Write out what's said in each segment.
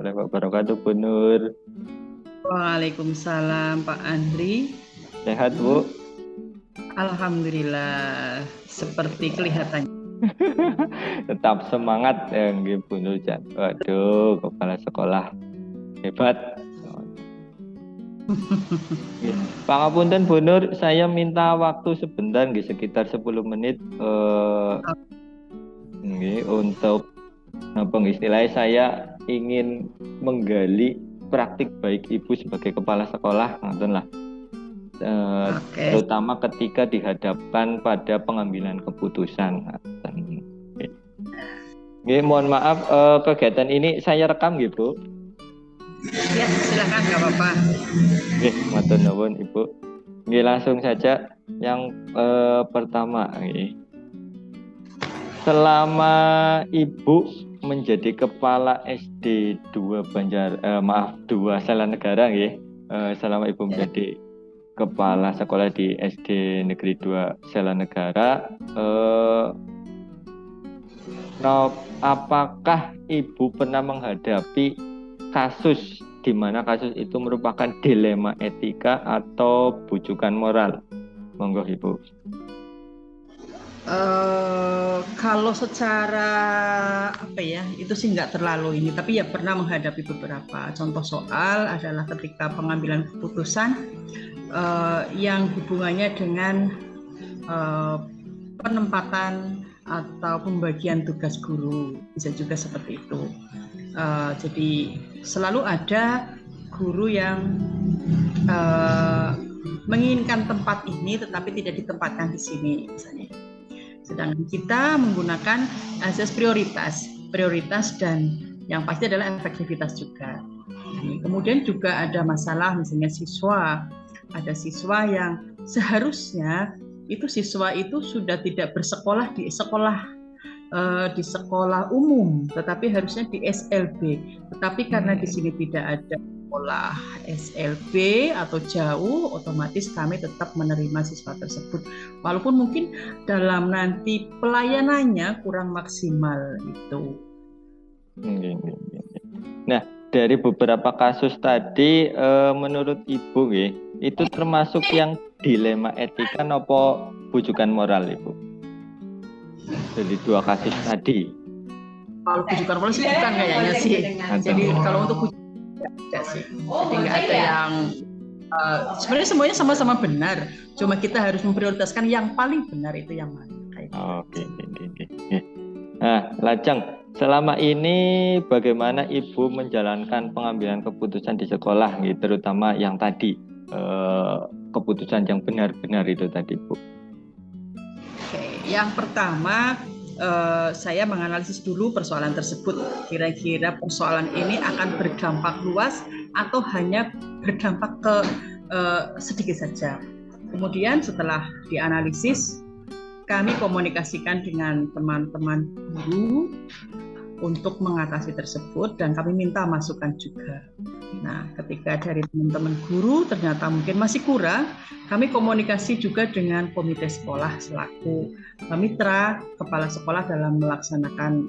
warahmatullahi wabarakatuh, Bu Nur. Waalaikumsalam Pak Andri. Sehat, Bu? Alhamdulillah, seperti kelihatannya. Tetap semangat ya, nggih, Bu Nur. Waduh, kepala sekolah hebat. Pangapunten, Bu Nur, saya minta waktu sebentar, nggih, sekitar 10 menit nggih, untuk istilahnya saya ingin menggali praktik baik Ibu sebagai kepala sekolah, ngoten lah. Terutama ketika dihadapkan pada pengambilan keputusan. Nggih, mohon maaf, kegiatan ini saya rekam nggih, Bu. Ya, silakan, nggak apa-apa. Nggih, matur nuwun, Ibu. Nggih, langsung saja yang pertama nggih. Selama Ibu menjadi kepala SD 2 Salanegara nggih. Selama Ibu menjadi kepala sekolah di SD Negeri 2 Salanegara, apakah Ibu pernah menghadapi kasus di mana kasus itu merupakan dilema etika atau bujukan moral? Monggo, Ibu. Kalau secara itu sih nggak terlalu ini, tapi ya pernah menghadapi beberapa contoh soal adalah ketika pengambilan keputusan yang hubungannya dengan penempatan atau pembagian tugas guru, bisa juga seperti itu. Jadi selalu ada guru yang menginginkan tempat ini tetapi tidak ditempatkan di sini misalnya. Sedangkan kita menggunakan asas prioritas dan yang pasti adalah efektivitas juga. Kemudian juga ada masalah misalnya ada siswa yang seharusnya siswa itu sudah tidak bersekolah di sekolah umum, tetapi harusnya di SLB. Tetapi karena di sini tidak ada sekolah SLB atau jauh, otomatis kami tetap menerima siswa tersebut. Walaupun mungkin dalam nanti pelayanannya kurang maksimal itu. Nah, dari beberapa kasus tadi, menurut Ibu, itu termasuk yang dilema etika nopo bujukan moral, Ibu? Jadi 2 kasus tadi. Kalau bujukan moral sih bukan kayaknya sih. Jadi kalau untuk bujukan tidak sih. Jadi nggak ada yang sebenarnya semuanya sama-sama benar. Cuma kita harus memprioritaskan yang paling benar itu yang mana. Oke. Nah, lajeng, selama ini bagaimana Ibu menjalankan pengambilan keputusan di sekolah, terutama yang tadi keputusan yang benar-benar itu tadi, Bu? Yang pertama, saya menganalisis dulu persoalan tersebut. Kira-kira persoalan ini akan berdampak luas atau hanya berdampak ke sedikit saja. Kemudian setelah dianalisis, kami komunikasikan dengan teman-teman guru untuk mengatasi tersebut dan kami minta masukan juga. Nah, ketika dari teman-teman guru ternyata mungkin masih kurang, kami komunikasi juga dengan komite sekolah selaku mitra kepala sekolah dalam melaksanakan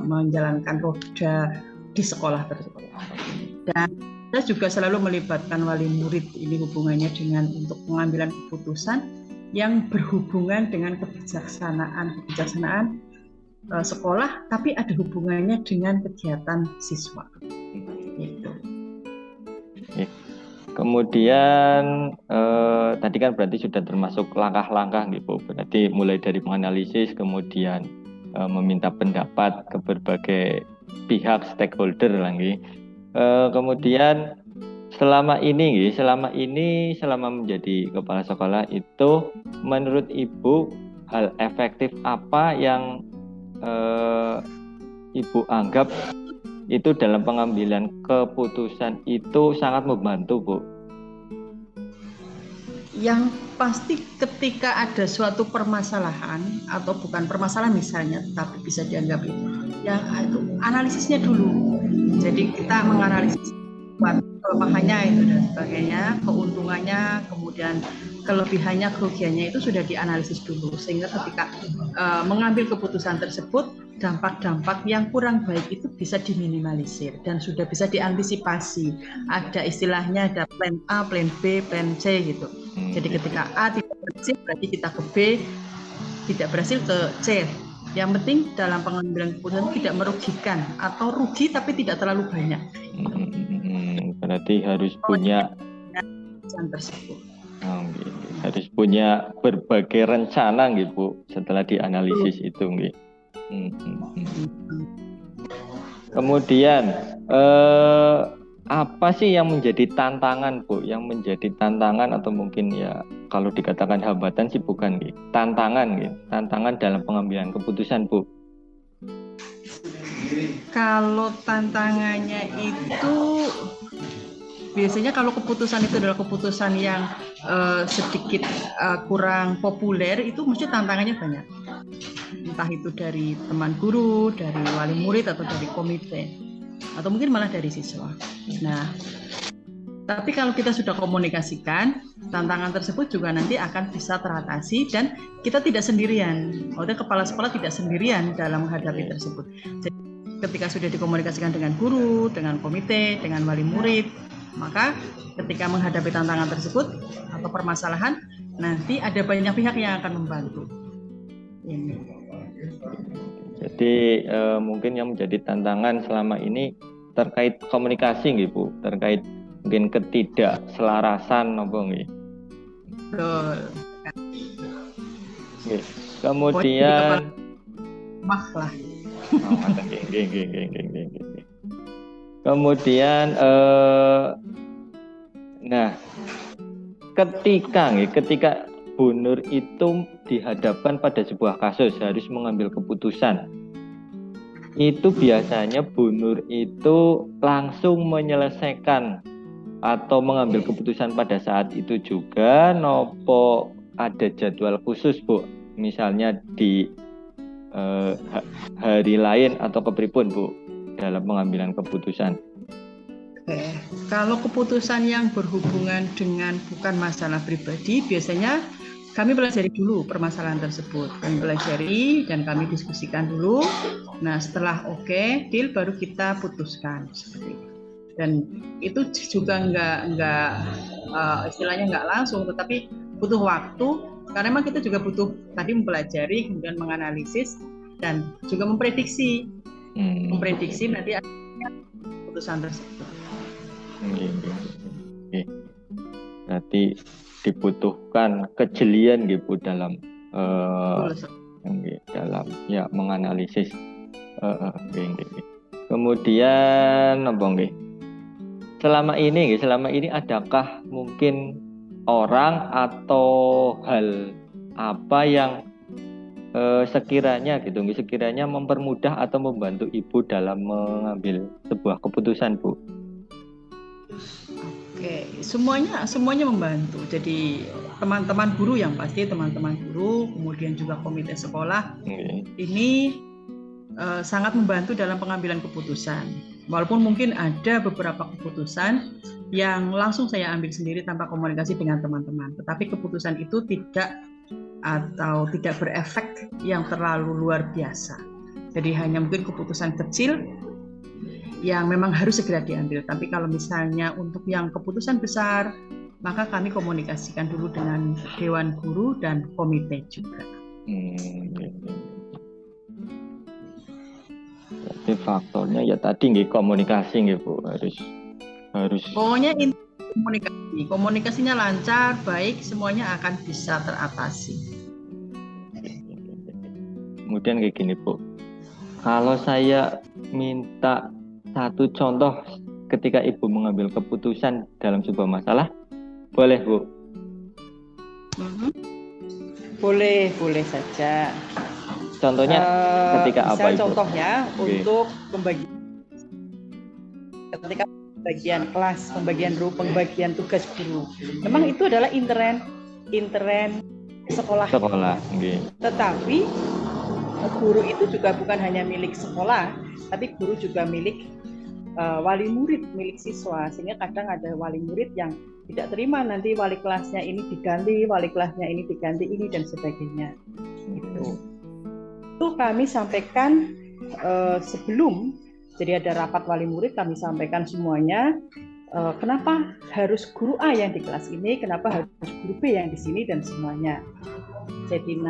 menjalankan roda di sekolah tersebut. Dan kita juga selalu melibatkan wali murid, ini hubungannya dengan untuk pengambilan keputusan yang berhubungan dengan kebijaksanaan sekolah, tapi ada hubungannya dengan kegiatan siswa. Gitu. Kemudian tadi kan berarti sudah termasuk langkah-langkah gitu, berarti mulai dari menganalisis, kemudian meminta pendapat ke berbagai pihak stakeholder lagi. Kemudian selama menjadi kepala sekolah itu, menurut Ibu hal efektif apa yang Ibu anggap itu dalam pengambilan keputusan itu sangat membantu, Bu? Yang pasti ketika ada suatu permasalahan atau bukan permasalahan misalnya, tapi bisa dianggap itu analisisnya dulu. Jadi kita menganalisis kelemahannya itu dan sebagainya, keuntungannya, kemudian kelebihannya, kerugiannya itu sudah dianalisis dulu, sehingga ketika mengambil keputusan tersebut dampak-dampak yang kurang baik itu bisa diminimalisir dan sudah bisa diantisipasi. Ada istilahnya ada plan A, plan B, plan C gitu. Jadi ketika A tidak berhasil, berarti kita ke B, tidak berhasil ke C. Yang penting dalam pengambilan keputusan tidak merugikan atau rugi tapi tidak terlalu banyak. Berarti harus punya tersebut. Gitu. Harus punya berbagai rencana gitu Bu setelah dianalisis itu gitu. Kemudian apa sih yang menjadi tantangan Bu? Yang menjadi tantangan atau mungkin ya kalau dikatakan hambatan sih bukan gitu. Tantangan gitu. Tantangan dalam pengambilan keputusan Bu. Kalau tantangannya itu biasanya kalau keputusan itu adalah keputusan yang sedikit kurang populer, itu mesti tantangannya banyak. Entah itu dari teman guru, dari wali murid, atau dari komite, atau mungkin malah dari siswa. Nah, tapi kalau kita sudah komunikasikan, tantangan tersebut juga nanti akan bisa teratasi dan kita tidak sendirian. Maksudnya kepala sekolah tidak sendirian dalam menghadapi tersebut. Jadi ketika sudah dikomunikasikan dengan guru, dengan komite, dengan wali murid, maka ketika menghadapi tantangan tersebut atau permasalahan, nanti ada banyak pihak yang akan membantu. Ini. Jadi mungkin yang menjadi tantangan selama ini terkait komunikasi gitu Bu, terkait mungkin ketidakselarasan apa nggih. Betul. Kemudian lah. Kemudian nah ketika Bu Nur itu dihadapkan pada sebuah kasus harus mengambil keputusan, itu biasanya Bu Nur itu langsung menyelesaikan atau mengambil keputusan pada saat itu juga nopo ada jadwal khusus Bu, misalnya di hari lain atau kepripun Bu dalam pengambilan keputusan? Oke. Kalau keputusan yang berhubungan dengan bukan masalah pribadi, biasanya kami pelajari dulu permasalahan tersebut. Kami pelajari dan kami diskusikan dulu. Nah, setelah oke, deal, baru kita putuskan seperti itu. Dan itu juga istilahnya nggak langsung, tetapi butuh waktu. Karena memang kita juga butuh tadi mempelajari, kemudian menganalisis dan juga memprediksi. Memprediksi nanti akhirnya keputusan tersebut. Berarti dibutuhkan kejelian gitu dalam dalam ya menganalisis. Kemudian selama ini adakah mungkin orang atau hal apa yang sekiranya mempermudah atau membantu Ibu dalam mengambil sebuah keputusan Bu? Oke, semuanya membantu. Jadi teman-teman guru yang pasti teman-teman guru, kemudian juga komite sekolah ini sangat membantu dalam pengambilan keputusan. Walaupun mungkin ada beberapa keputusan yang langsung saya ambil sendiri tanpa komunikasi dengan teman-teman, tetapi keputusan itu tidak berefek yang terlalu luar biasa. Jadi hanya mungkin keputusan kecil yang memang harus segera diambil. Tapi kalau misalnya untuk yang keputusan besar, maka kami komunikasikan dulu dengan Dewan Guru dan komite juga. Jadi faktornya ya tadi komunikasi Bu, harus. Pokoknya komunikasinya lancar, baik, semuanya akan bisa teratasi. Kemudian kayak gini Bu, kalau saya minta satu contoh ketika Ibu mengambil keputusan dalam sebuah masalah, boleh Bu? Boleh saja. Contohnya ketika apa Ibu? Contohnya untuk ketika pembagian kelas, pembagian tugas guru. Memang itu adalah intern sekolah. Tetapi guru itu juga bukan hanya milik sekolah, tapi guru juga milik wali murid, milik siswa. Sehingga kadang ada wali murid yang tidak terima nanti wali kelasnya ini diganti, ini dan sebagainya. Itu kami sampaikan sebelum jadi ada rapat wali murid kami sampaikan semuanya, kenapa harus guru A yang di kelas ini, kenapa harus guru B yang di sini dan semuanya. Jadi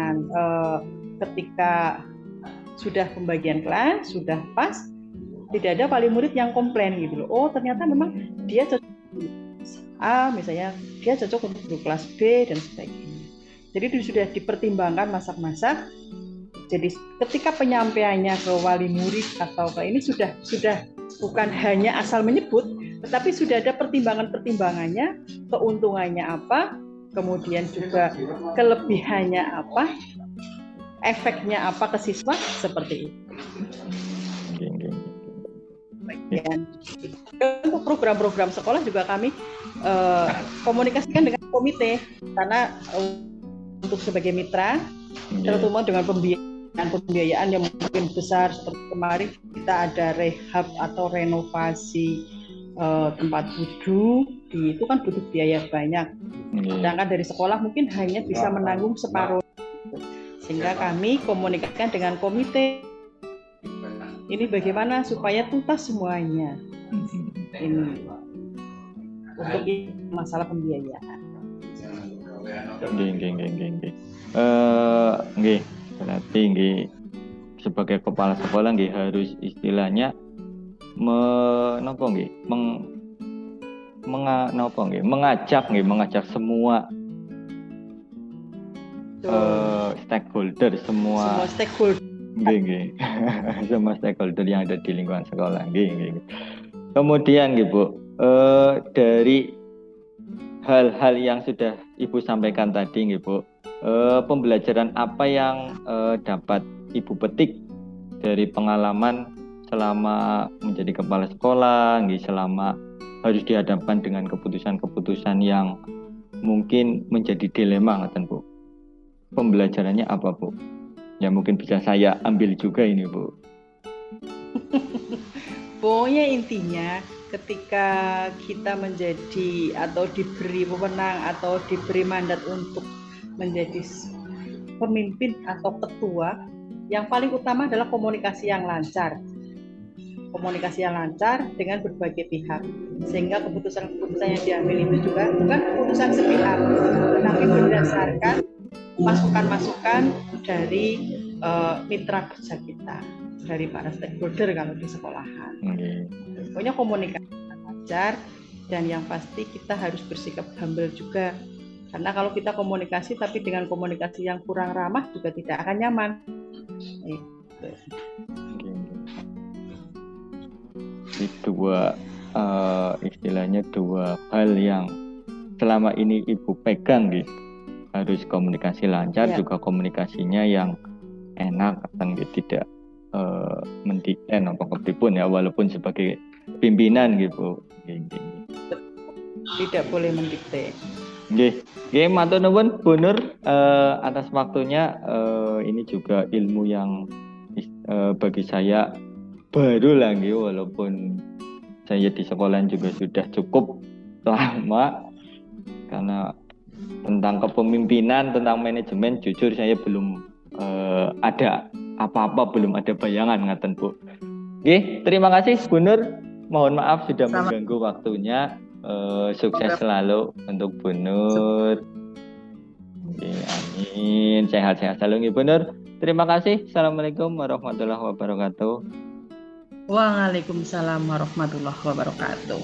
ketika sudah pembagian kelas, sudah pas, tidak ada wali murid yang komplain gitu loh. Oh ternyata memang dia cocok untuk kelas A, misalnya dia cocok untuk kelas B dan sebagainya. Jadi itu sudah dipertimbangkan masak-masak. Jadi ketika penyampaiannya ke wali murid atau ke ini sudah bukan hanya asal menyebut, tetapi sudah ada pertimbangannya, keuntungannya apa, kemudian juga kelebihannya apa, efeknya apa ke siswa, seperti itu. Dan untuk program-program sekolah juga kami komunikasikan dengan komite, karena untuk sebagai mitra, terutama dengan pembiayaan yang mungkin besar, seperti kemarin kita ada rehab atau renovasi tempat duduk, itu kan butuh biaya banyak. Sedangkan dari sekolah mungkin hanya bisa menanggung separuh. Sehingga kami komunikasikan dengan komite, ini bagaimana supaya tuntas semuanya. Ini untuk masalah pembiayaan. Nggih. Berarti nggih sebagai kepala sekolah nggih harus istilahnya mengajak semua stakeholder, semua stakeholder. Nggih. Semua stakeholder yang ada di lingkungan sekolah. Nggih. Kemudian nggih Bu, dari hal-hal yang sudah Ibu sampaikan tadi nggih Bu, pembelajaran apa yang dapat Ibu petik dari pengalaman selama menjadi kepala sekolah, selama harus dihadapkan dengan keputusan-keputusan yang mungkin menjadi dilema, ngaten Bu. Pembelajarannya apa Bu? Ya mungkin bisa saya ambil juga ini Bu. Pokoknya intinya ketika kita menjadi atau diberi wewenang atau diberi mandat untuk menjadi pemimpin atau ketua, yang paling utama adalah komunikasi yang lancar. Komunikasi yang lancar dengan berbagai pihak, sehingga keputusan-keputusan yang diambil itu juga bukan keputusan sepihak, tetapi berdasarkan masukan-masukan dari mitra kerja kita, dari para stakeholder kalau di sekolahan. Pokoknya komunikasi yang lancar, dan yang pasti kita harus bersikap humble juga. Karena kalau kita komunikasi tapi dengan komunikasi yang kurang ramah juga tidak akan nyaman. Itu istilahnya dua hal yang selama ini Ibu pegang gitu. Harus komunikasi lancar, juga komunikasinya yang enak, tidak mendikten apa pun ya, walaupun sebagai pimpinan gitu. Tidak boleh mendikte. Nggih, matur nuwun Bu Nur atas waktunya. Ini juga ilmu yang bagi saya baru lagi, walaupun saya di sekolah juga sudah cukup lama. Karena tentang kepemimpinan, tentang manajemen, jujur saya belum ada apa-apa, belum ada bayangan, ngaten Bu. Nggih, terima kasih Bu Nur. Mohon maaf sudah mengganggu waktunya. Sukses selalu untuk Bu Nur. Amin. Sehat-sehat selalu Bu Nur. Terima kasih. Assalamualaikum warahmatullahi wabarakatuh. Waalaikumsalam warahmatullahi wabarakatuh.